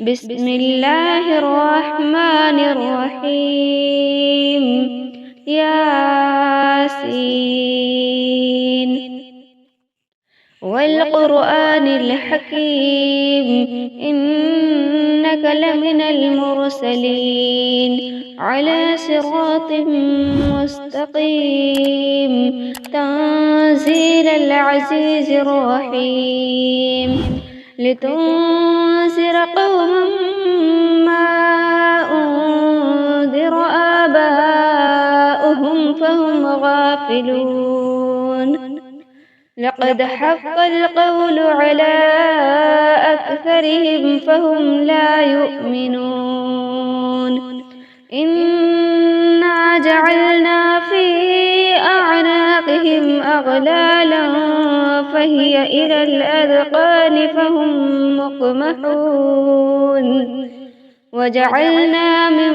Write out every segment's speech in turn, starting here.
بسم الله الرحمن الرحيم. ياسين والقرآن الحكيم، إنك لمن المرسلين على صراط مستقيم، تنزيل العزيز الرحيم، لتنذر قوما ما أنذر آباؤهم فهم غافلون. لقد حق القول على أكثرهم فهم لا يؤمنون. إنا جعلنا في أعناقهم أغلالا فهي إلى الأذقان فهم مقمحون. وجعلنا من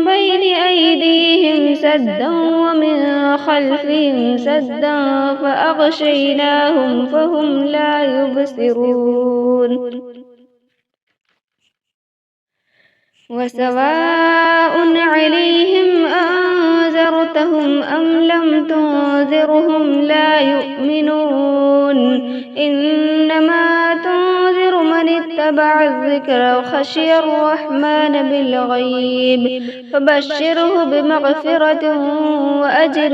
بين أيديهم سدا ومن خلفهم سدا فأغشيناهم فهم لا يبصرون. وسواء عليهم أنذرتهم أم لم تنذرهم لا يؤمنون. إنما تنذر من اتبع الذكر وخشي الرحمن بالغيب فبشره بمغفرة وأجر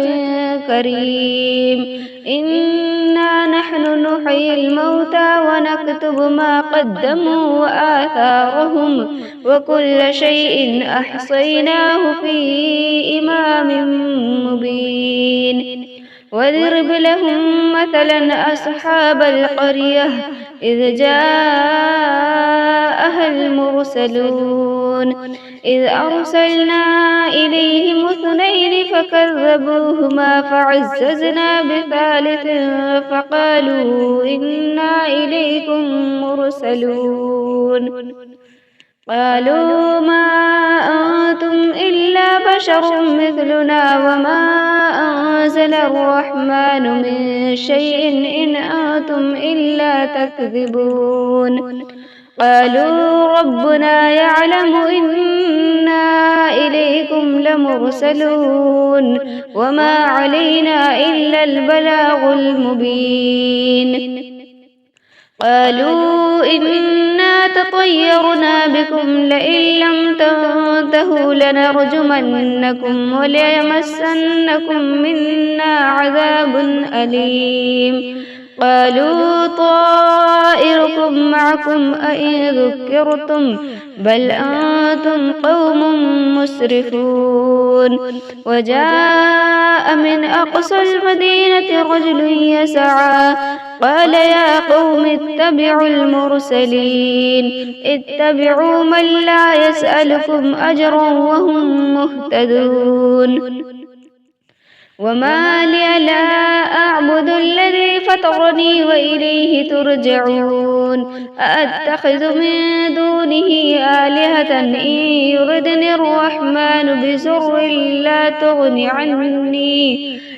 كريم. إنا نحن نحيي الموتى ونكتب ما قدموا وآثارهم وكل شيء أحصيناه في إمام مبين. واضرب لهم مثلا أصحاب القرية إذ جاءها المرسلون إذ أرسلنا إليهم اثنين فكذبوهما فعززنا بثالث فقالوا إنا إليكم مرسلون. قالوا ما أنتم إلا بشر مثلنا وما أنزل الرحمن من شيء إن أنتم إلا تكذبون. قالوا ربنا يعلم إنا إليكم لمرسلون وما علينا إلا البلاغ المبين. قالوا إنا تطيرنا بكم لئن لم تنتهوا لنرجمنكم وليمسنكم منا عذاب أليم. قالوا طائركم معكم أئن ذكرتم بل أنتم قوم مسرفون. وجاء من أقصى المدينة رجل يسعى قال يا قوم اتبعوا المرسلين اتبعوا من لا يسألكم أجرا وهم مهتدون. وما لي لا أعبد الذي فطرني وإليه ترجعون. أأتخذ من دونه آلهة إن يردني الرحمن بسر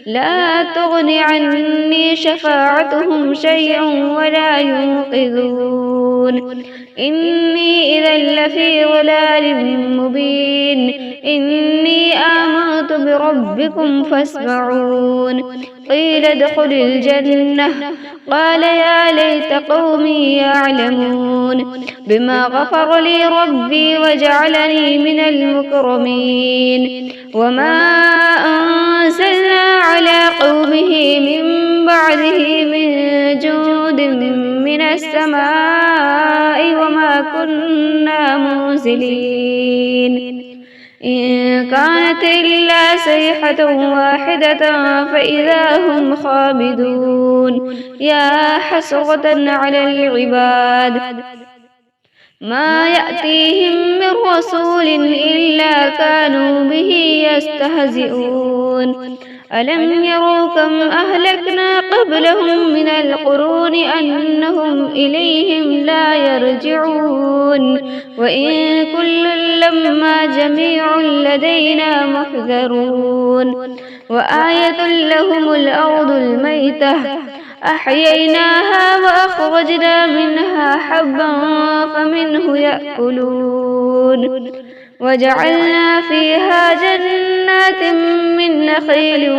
لا تغن عني شفاعتهم شيئا ولا ينقذون. إني إذا لفي ضلال مبين. إني آمنت بربكم فاسمعون. قيل ادخل الجنة قال يا ليت قومي يعلمون بما غفر لي ربي وجعلني من المكرمين. وما أنزلنا على قومه من بعده من جود من السماء وما كنا منزلين. إن كانت إلا صيحة واحدة فإذا هم خامدون. يا حسرة على العباد ما يأتيهم من رسول إلا كانوا به يستهزئون. ألم يروا كم أهلكنا قبلهم من القرون أنهم إليهم لا يرجعون. وإن كل لما جميع لدينا محذرون. وآية لهم الأرض الميتة أحييناها وأخرجنا منها حبا فمنه يأكلون وجعلنا فيها جنات من نخيل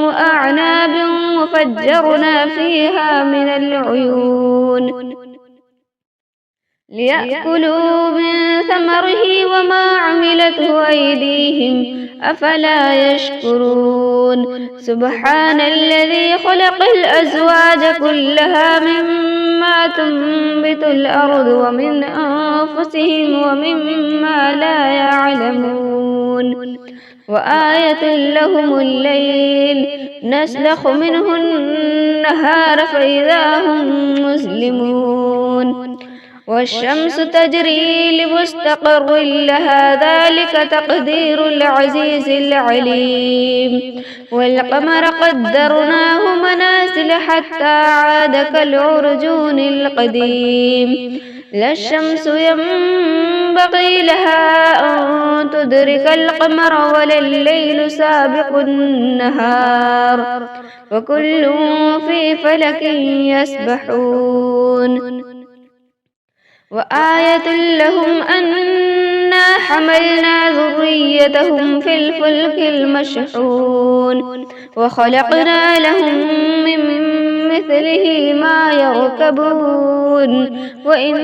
وأعناب وفجرنا فيها من العيون ليأكلوا من ثمره وما عملته أيديهم أفلا يشكرون سبحان الذي خلق الأزواج كلها مما تنبت الأرض ومن أنفسهم ومما لا يعلمون وآية لهم الليل نسلخ منه النهار فإذا هم مسلمون والشمس تجري لمستقر لها ذلك تقدير العزيز العليم والقمر قدرناه منازل حتى عاد كالعرجون القديم لا الشمس ينبغي لها أن تدرك القمر ولا الليل سابق النهار وكل في فلك يسبحون وآية لهم أنا حملنا ذريتهم في الفلك المشحون وخلقنا لهم من مثله ما يركبون وإن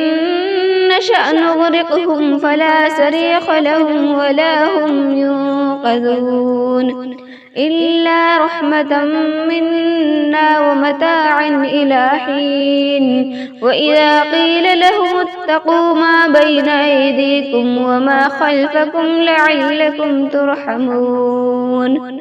نشأ نغرقهم فلا صريخ لهم ولا هم ينقذون إلا رحمة منا ومتاعا إلى حين وإذا قيل لهم اتقوا ما بين أيديكم وما خلفكم لعلكم ترحمون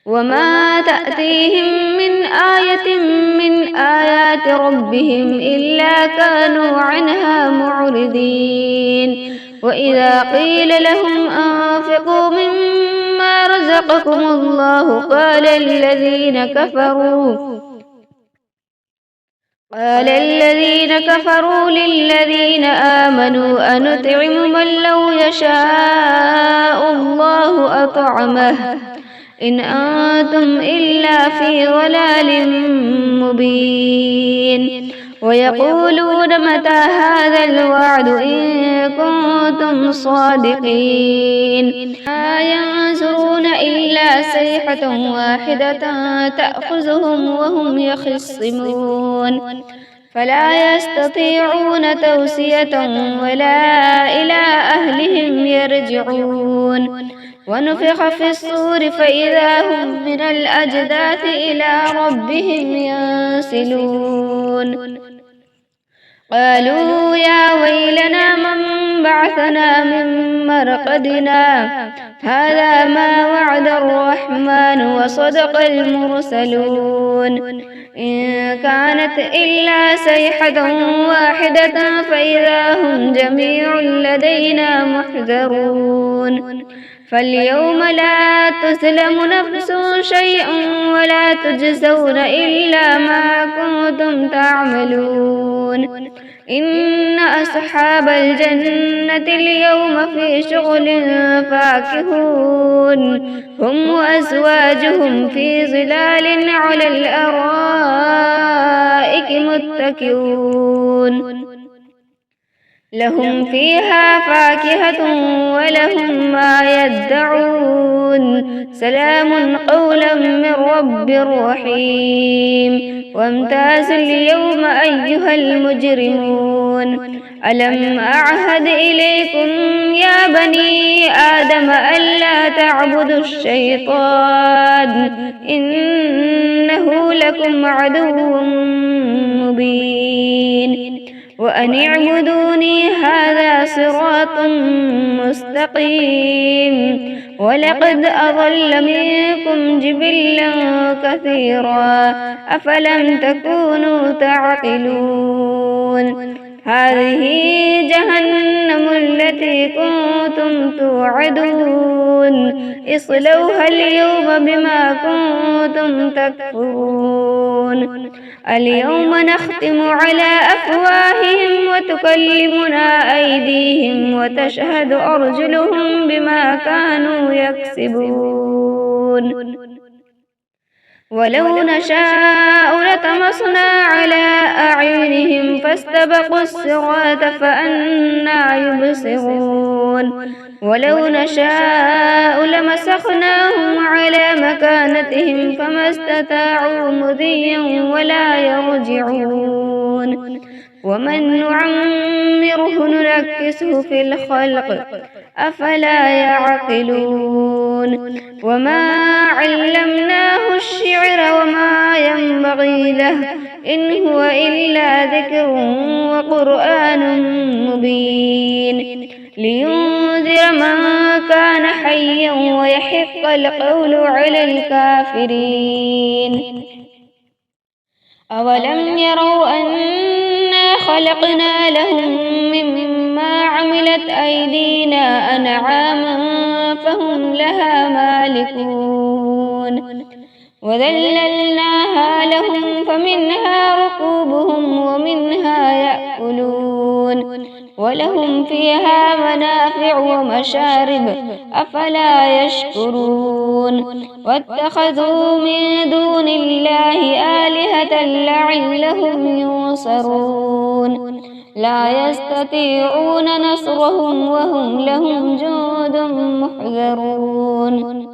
وما تأتيهم من آية من آيات ربهم إلا كانوا عنها معرضين وإذا قيل لهم أنفقوا مما رزقكم الله قال الذين كفروا للذين آمنوا أنطعم من لو يشاء الله أطعمه إن أنتم إلا في ضلال مبين ويقولون متى هذا الوعد إن كنتم صادقين ما ينظرون إلا صيحة واحدة تأخذهم وهم يخصمون فلا يستطيعون توصية ولا إلى أهلهم يرجعون ونفخ في الصور فإذا هم من الأجداث إلى ربهم ينسلون قالوا يا ويلنا من بعثنا من مرقدنا هذا ما وعد الرحمن وصدق المرسلون إن كانت إلا صيحة واحدة فإذا هم جميع لدينا محذرون فاليوم لا تظلم نفس شيئا ولا تجزون إلا ما كنتم تعملون إن أصحاب الجنة اليوم في شغل فاكهون هم وأزواجهم في ظلال على الأرائك متكئون لهم فيها فاكهة ولهم ما يدعون سلام قولا من رب رحيم وامتازوا اليوم أيها المجرمون ألم أعهد إليكم يا بني آدم ألا تعبدوا الشيطان إنه لكم عدو مبين وأن اعبدوني هذا صراط مستقيم ولقد أضل منكم جبلا كثيرا أفلم تكونوا تعقلون هذه جهنم التي كنتم توعدون اصلوها اليوم بما كنتم تكفرون اليوم نختم على أفواههم وتكلمنا أيديهم وتشهد أرجلهم بما كانوا يكسبون ولو نشاء لطمسنا على أعينهم فاستبقوا الصراط فأنى يبصرون ولو نشاء لمسخناهم على مكانتهم فما استطاعوا مضيا ولا يرجعون ومن نعمره ننكسه في الخلق أفلا يعقلون وما علمناه الشعر وما ينبغي له إن هو إلا ذكر وقرآن مبين لينذر من كان حيا ويحق القول على الكافرين أولم يروا أنا خلقنا لهم مما عملت أيدينا أنعاما فهم لها مالكون وذللناها لهم فمنها ركوبهم ومنها يأكلون ولهم فيها منافع ومشارب أفلا يشكرون واتخذوا من دون الله آلهة لعلهم ينصرون لا يستطيعون نصرهم وهم لهم جند محضرون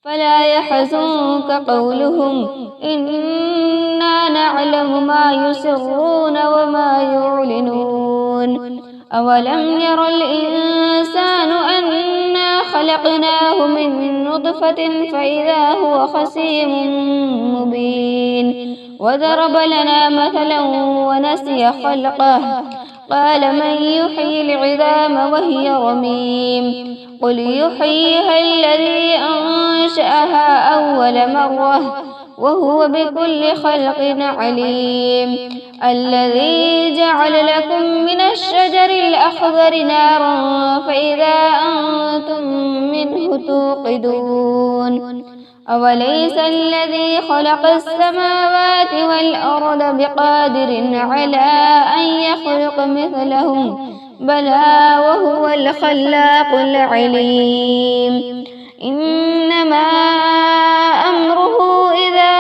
فلا يحزنك قولهم إنا نعلم ما يسرون وما يعلنون أولم ير الإنسان أنا خلقناه من نطفة فإذا هو خصيم مبين وضرب لنا مثلا ونسي خلقه قال من يحيي العظام وهي رميم قل يحييها الذي أنشأها أول مرة وهو بكل خلق عليم الذي جعل لكم من الشجر الأخضر نارا فإذا أنتم منه توقدون أوليس الذي خلق السماوات والأرض بقادر على أن يخلق مثلهم بلى وهو الخلاق العليم إنما أمره إذا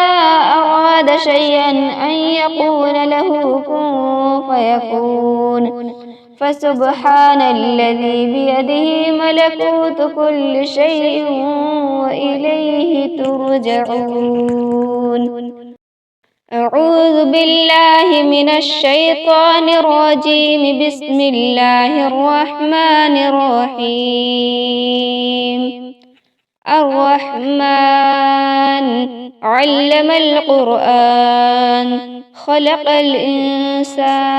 أراد شيئا أن يقول له كن فيكون فسبحان الذي بيده ملكوت كل شيء وإليه ترجعون أعوذ بالله من الشيطان الرجيم بسم الله الرحمن الرحيم الرحمن علم القرآن خلق الإنسان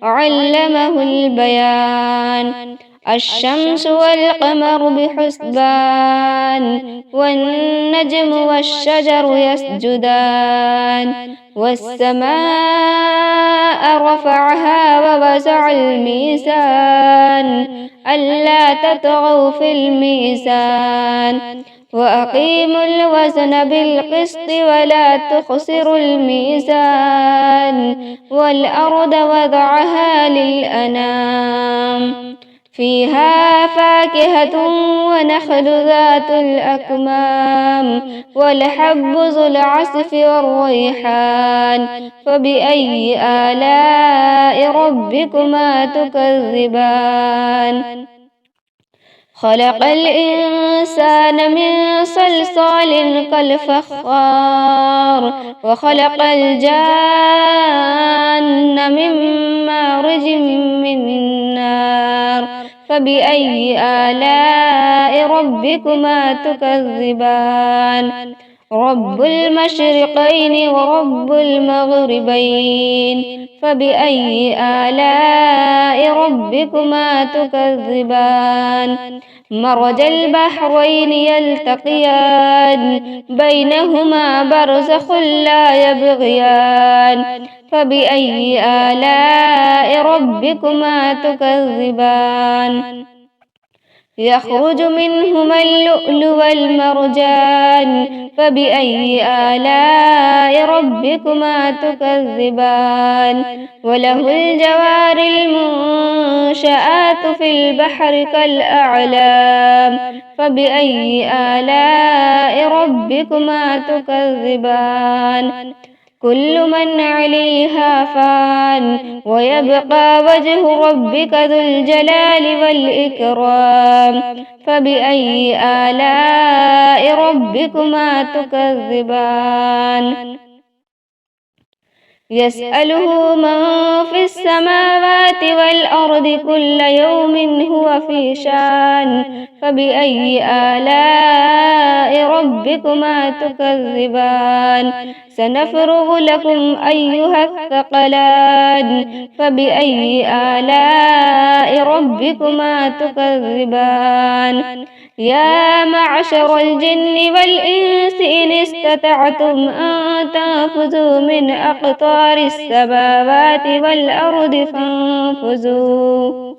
علمه البيان الشمس والقمر بحسبان والنجم والشجر يسجدان والسماء رفعها ووسع الميزان ألا تطغوا في الميزان وأقيموا الوزن بالقسط ولا تخسروا الميزان والأرض وضعها للأنام فيها فاكهة ونخل ذات الأكمام والحب ذو العصف والريحان فبأي آلاء ربكما تكذبان خلق الإنسان من صلصال كالفخار وخلق الجان من مارج من نار فبأي آلاء ربكما تكذبان رب المشرقين ورب المغربين فبأي آلاء ربكما تكذبان مرج البحرين يلتقيان بينهما برزخ لا يبغيان فبأي آلاء ربكما تكذبان يخرج منهما اللؤلؤ والمرجان فبأي آلاء ربكما تكذبان وله الجوار المنشآت في البحر كالأعلام فبأي آلاء ربكما تكذبان كل من عليها فان ويبقى وجه ربك ذو الجلال والإكرام فبأي آلاء ربكما تكذبان يسأله من في السماوات والأرض كل يوم هو في شان فبأي آلاء ربكما تكذبان سنفرغ لكم أيها الثقلان فبأي آلاء ربكما تكذبان يا معشر الجن والإنس إن استطعتم أن تنفذوا من أقطار السماوات والأرض فانفذوا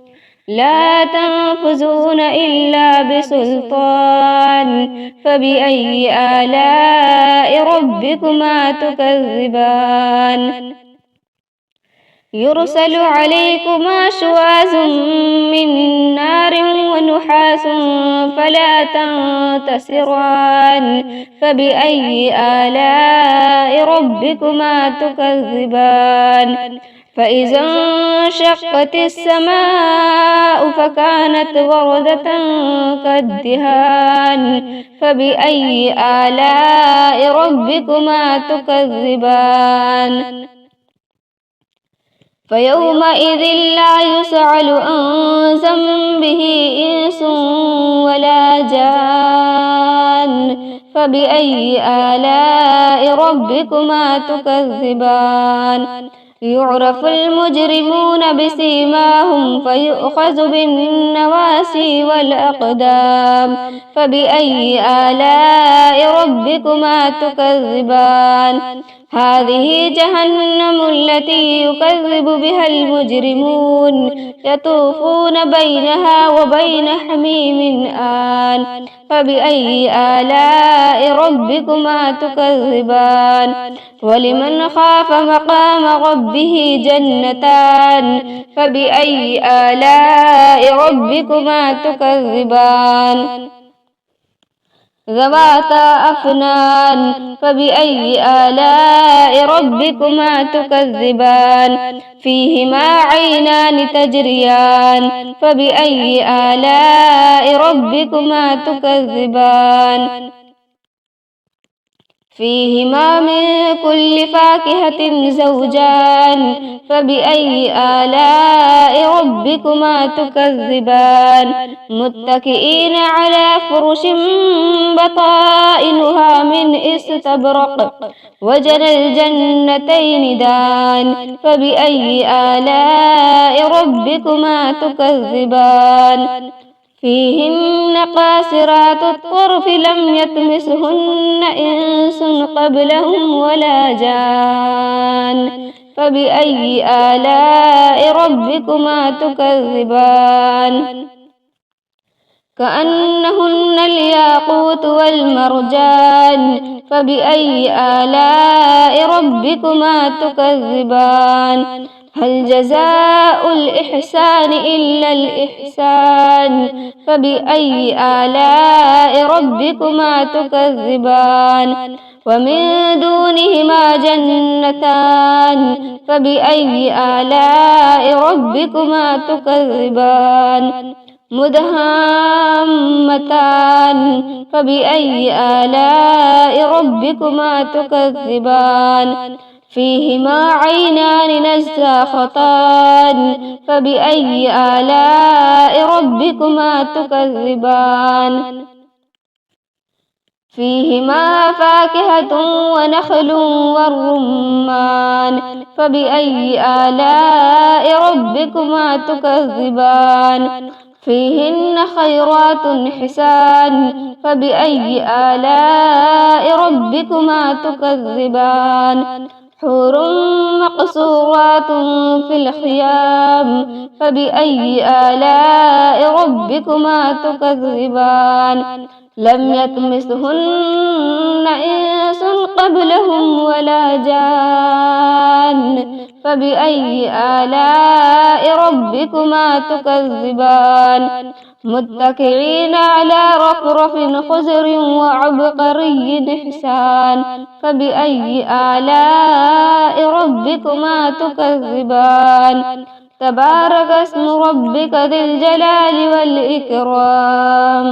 لا تنفذون إلا بسلطان فبأي آلاء ربكما تكذبان يرسل عليكما شواظ من نار ونحاس فلا تنتصران فبأي آلاء ربكما تكذبان فإذا انشقت السماء فكانت وردة كالدهان فبأي آلاء ربكما تكذبان فيومئذ لا يسأل عن ذنبه إنس ولا جان فبأي آلاء ربكما تكذبان يعرف المجرمون بسيماهم فيؤخذ بالنواسي والأقدام فبأي آلاء ربكما تكذبان هذه جهنم التي يكذب بها المجرمون يطوفون بينها وبين حميم آن فبأي آلاء ربكما تكذبان ولمن خاف مقام ربه جنتان فبأي آلاء ربكما تكذبان ذواتا أفنان فبأي آلاء ربكما تكذبان فيهما عينان تجريان فبأي آلاء ربكما تكذبان فيهما من كل فاكهة زوجان فبأي آلاء ربكما تكذبان متكئين على فرش بطائنها من استبرق وجنى الجنتين دان فبأي آلاء ربكما تكذبان فيهن قاصرات الطرف لم يطمسهن إنس قبلهم ولا جان فبأي آلاء ربكما تكذبان كأنهن الياقوت والمرجان فبأي آلاء ربكما تكذبان هل جزاء الإحسان إلا الإحسان فبأي آلاء ربكما تكذبان ومن دونهما جنتان فبأي آلاء ربكما تكذبان مدهامتان فبأي آلاء ربكما تكذبان فيهما عينان نزاختان فبأي آلاء ربكما تكذبان فيهما فاكهة ونخل والرمان فبأي آلاء ربكما تكذبان فيهن خيرات حسان فبأي آلاء ربكما تكذبان حور مقصورات في الخيام فبأي آلاء ربكما تكذبان لم يطمسهن إنس قبلهم ولا جان فبأي آلاء ربكما تكذبان متكئين على رفرف خضر وعبقري حسان فبأي آلاء ربكما تكذبان تبارك اسم ربك ذي الجلال والإكرام